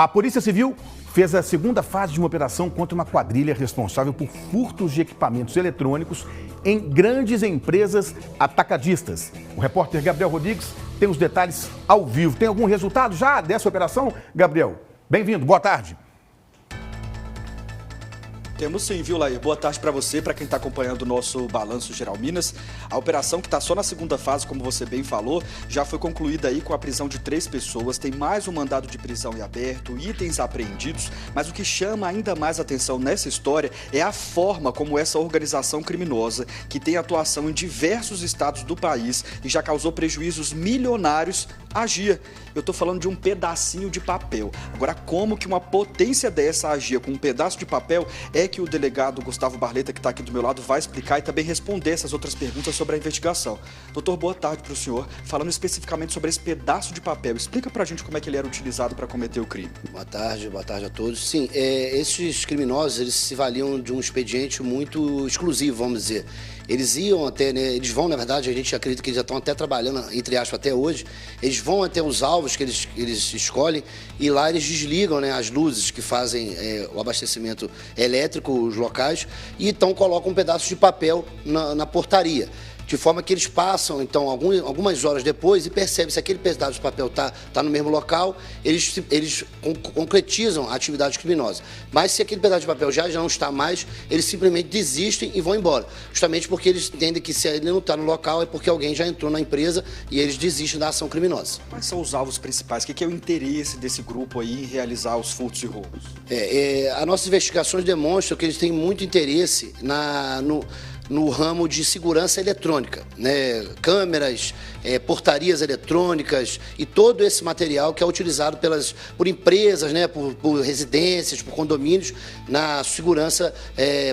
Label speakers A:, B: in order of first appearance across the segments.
A: A Polícia Civil fez a segunda fase de uma operação contra uma quadrilha responsável por furtos de equipamentos eletrônicos em grandes empresas atacadistas. O repórter Gabriel Rodrigues tem os detalhes ao vivo. Tem algum resultado já dessa operação, Gabriel? Bem-vindo, boa tarde.
B: Temos sim, viu, Lair? Boa tarde para você, para quem está acompanhando o nosso Balanço Geral Minas. A operação, que está só na segunda fase, como você bem falou, já foi concluída aí com a prisão de 3 pessoas. Tem mais um mandado de prisão em aberto, itens apreendidos. Mas o que chama ainda mais atenção nessa história é a forma como essa organização criminosa, que tem atuação em diversos estados do país e já causou prejuízos milionários, agia. Eu estou falando de um pedacinho de papel. Agora, como que uma potência dessa agia com um pedaço de papel é que o delegado Gustavo Barleta, que está aqui do meu lado, vai explicar e também responder essas outras perguntas sobre a investigação. Doutor, boa tarde para o senhor. Falando especificamente sobre esse pedaço de papel, explica para a gente como é que ele era utilizado para cometer o crime.
C: Boa tarde a todos. Sim, esses criminosos, eles se valiam de um expediente muito exclusivo, vamos dizer. Eles iam até, né, eles vão, na verdade, a gente acredita que eles já estão até trabalhando, entre aspas, até hoje. Eles vão até os alvos que eles escolhem e lá eles desligam, né, as luzes que fazem o abastecimento elétrico, os locais, e então colocam um pedaço de papel na portaria. De forma que eles passam, então, algumas horas depois e percebem se aquele pedaço de papel está no mesmo local, eles concretizam a atividade criminosa. Mas se aquele pedaço de papel já não está mais, eles simplesmente desistem e vão embora. Justamente porque eles entendem que se ele não está no local é porque alguém já entrou na empresa e eles desistem da ação criminosa.
B: Quais são os alvos principais? O que é o interesse desse grupo aí em realizar os furtos e roubos?
C: As nossas investigações demonstram que eles têm muito interesse no ramo de segurança eletrônica, né? Câmeras, portarias eletrônicas e todo esse material que é utilizado por empresas, né? por residências, por condomínios, na segurança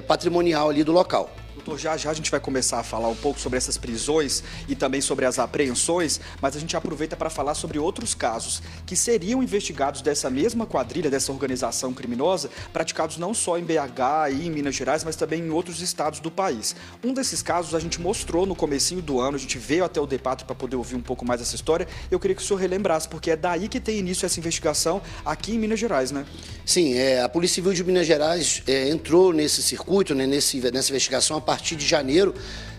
C: patrimonial ali do local.
B: Doutor, já a gente vai começar a falar um pouco sobre essas prisões e também sobre as apreensões, mas a gente aproveita para falar sobre outros casos que seriam investigados dessa mesma quadrilha, dessa organização criminosa, praticados não só em BH e em Minas Gerais, mas também em outros estados do país. Um desses casos a gente mostrou no comecinho do ano, a gente veio até o DEPATRE para poder ouvir um pouco mais essa história. Eu queria que o senhor relembrasse, porque é daí que tem início essa investigação aqui em Minas Gerais, né?
C: Sim, a Polícia Civil de Minas Gerais entrou nesse circuito, né, nessa investigação a partir de janeiro,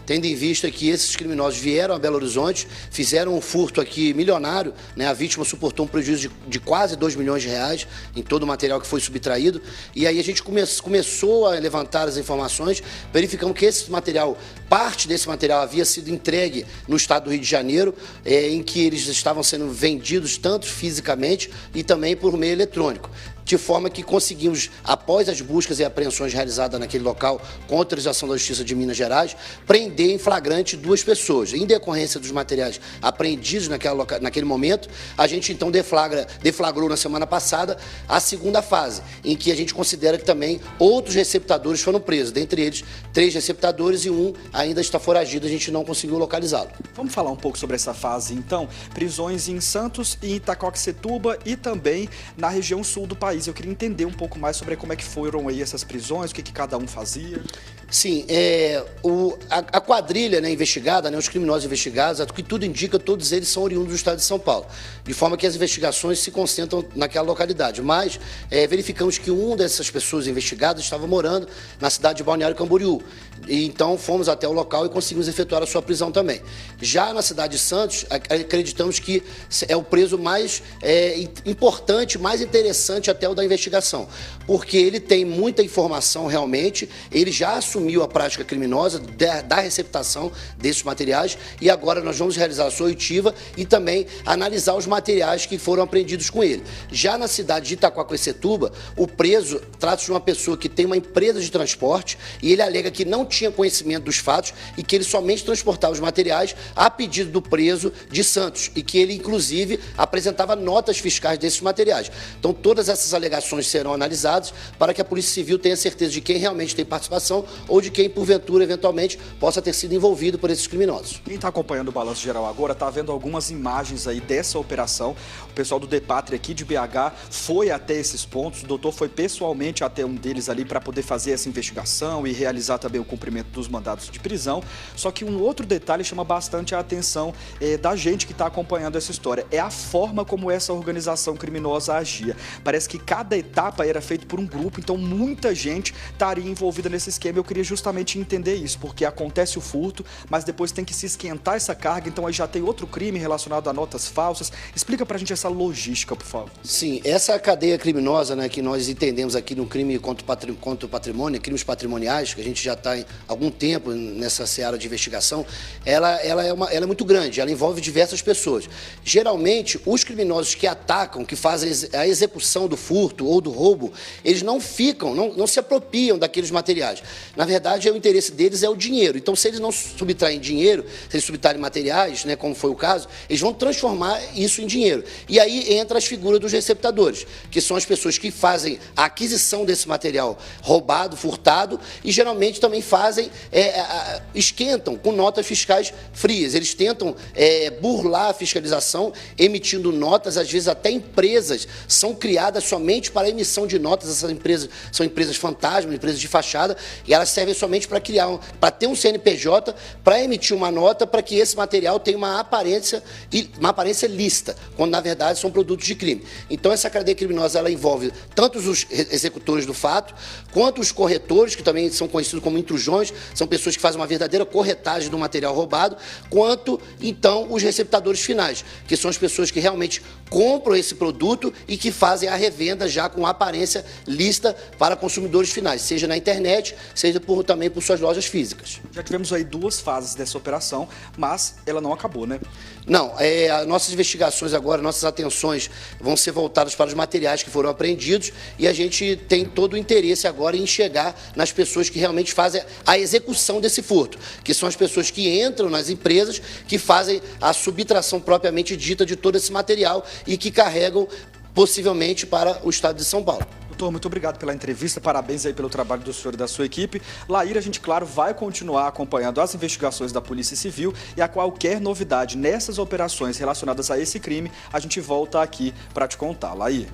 C: tendo em vista que esses criminosos vieram a Belo Horizonte, fizeram um furto aqui milionário, né? A vítima suportou um prejuízo de quase 2 milhões de reais em todo o material que foi subtraído, e aí a gente começou a levantar as informações, verificamos que esse material, parte desse material havia sido entregue no estado do Rio de Janeiro, em que eles estavam sendo vendidos tanto fisicamente e também por meio eletrônico. De forma que conseguimos, após as buscas e apreensões realizadas naquele local, com autorização da Justiça de Minas Gerais, prender em flagrante 2 pessoas. Em decorrência dos materiais apreendidos naquele momento, a gente então deflagrou na semana passada a segunda fase, em que a gente considera que também outros receptadores foram presos, dentre eles 3 receptadores e um ainda está foragido, a gente não conseguiu localizá-lo.
B: Vamos falar um pouco sobre essa fase, então. Prisões em Santos e Itacoaxetuba e também na região sul do país. Eu queria entender um pouco mais sobre como é que foram aí essas prisões, o que cada um fazia.
C: Sim, a quadrilha, né, investigada, né, os criminosos investigados, o que tudo indica, todos eles são oriundos do estado de São Paulo, de forma que as investigações se concentram naquela localidade. Mas verificamos que uma dessas pessoas investigadas estava morando na cidade de Balneário Camboriú. E então fomos até o local e conseguimos efetuar a sua prisão também. Já na cidade de Santos, acreditamos que é o preso mais importante, mais interessante até o da investigação, porque ele tem muita informação realmente, ele já assumiu a prática criminosa da receptação desses materiais e agora nós vamos realizar a sua oitiva e também analisar os materiais que foram apreendidos com ele. Já na cidade de Itacoaquecetuba, o preso trata-se de uma pessoa que tem uma empresa de transporte e ele alega que não tinha conhecimento dos fatos e que ele somente transportava os materiais a pedido do preso de Santos e que ele, inclusive, apresentava notas fiscais desses materiais. Então, todas essas alegações serão analisadas para que a Polícia Civil tenha certeza de quem realmente tem participação ou de quem, porventura, eventualmente, possa ter sido envolvido por esses criminosos.
B: Quem está acompanhando o Balanço Geral agora está vendo algumas imagens aí dessa operação. O pessoal do DEPATRE aqui de BH foi até esses pontos, o doutor foi pessoalmente até um deles ali para poder fazer essa investigação e realizar também o cumprimento dos mandados de prisão. Só que um outro detalhe chama bastante a atenção da gente que está acompanhando essa história. É a forma como essa organização criminosa agia. Parece que cada etapa era feita por um grupo, então muita gente estaria envolvida nesse esquema. Eu queria justamente entender isso, porque acontece o furto, mas depois tem que se esquentar essa carga, então aí já tem outro crime relacionado a notas falsas. Explica pra gente essa logística, por favor.
C: Sim, essa cadeia criminosa, né, que nós entendemos aqui no crime contra o patrimônio, crimes patrimoniais, que a gente já está há algum tempo nessa seara de investigação, ela é muito grande, ela envolve diversas pessoas. Geralmente, os criminosos que atacam, que fazem a execução do furto ou do roubo, eles não se apropriam daqueles materiais. Na verdade, o interesse deles é o dinheiro. Então, se eles não subtraem dinheiro, se eles subtraem materiais, né, como foi o caso, eles vão transformar isso em dinheiro. E aí entra as figuras dos receptadores, que são as pessoas que fazem a aquisição desse material roubado, furtado, e geralmente também esquentam com notas fiscais frias. Eles tentam burlar a fiscalização, emitindo notas, às vezes até empresas são criadas somente para a emissão de notas. Essas empresas são empresas fantasma, empresas de fachada, e elas servem somente para ter um CNPJ, para emitir uma nota para que esse material tenha uma aparência lícita, quando na verdade são produtos de crime. Então essa cadeia criminosa ela envolve tanto os executores do fato, quanto os corretores, que também são conhecidos como intrusões, são pessoas que fazem uma verdadeira corretagem do material roubado, quanto então os receptadores finais, que são as pessoas que realmente compram esse produto e que fazem a revenda já com aparência lícita para consumidores finais, seja na internet, seja também por suas lojas físicas.
B: Já tivemos aí 2 fases dessa operação, mas ela não acabou, né?
C: Não, nossas investigações agora, nossas atenções vão ser voltadas para os materiais que foram apreendidos e a gente tem todo o interesse agora em chegar nas pessoas que realmente fazem a execução desse furto, que são as pessoas que entram nas empresas, que fazem a subtração propriamente dita de todo esse material e que carregam possivelmente para o estado de São Paulo.
B: Doutor, muito obrigado pela entrevista, parabéns aí pelo trabalho do senhor e da sua equipe. Laíra, a gente, claro, vai continuar acompanhando as investigações da Polícia Civil e a qualquer novidade nessas operações relacionadas a esse crime, a gente volta aqui para te contar. Laíra.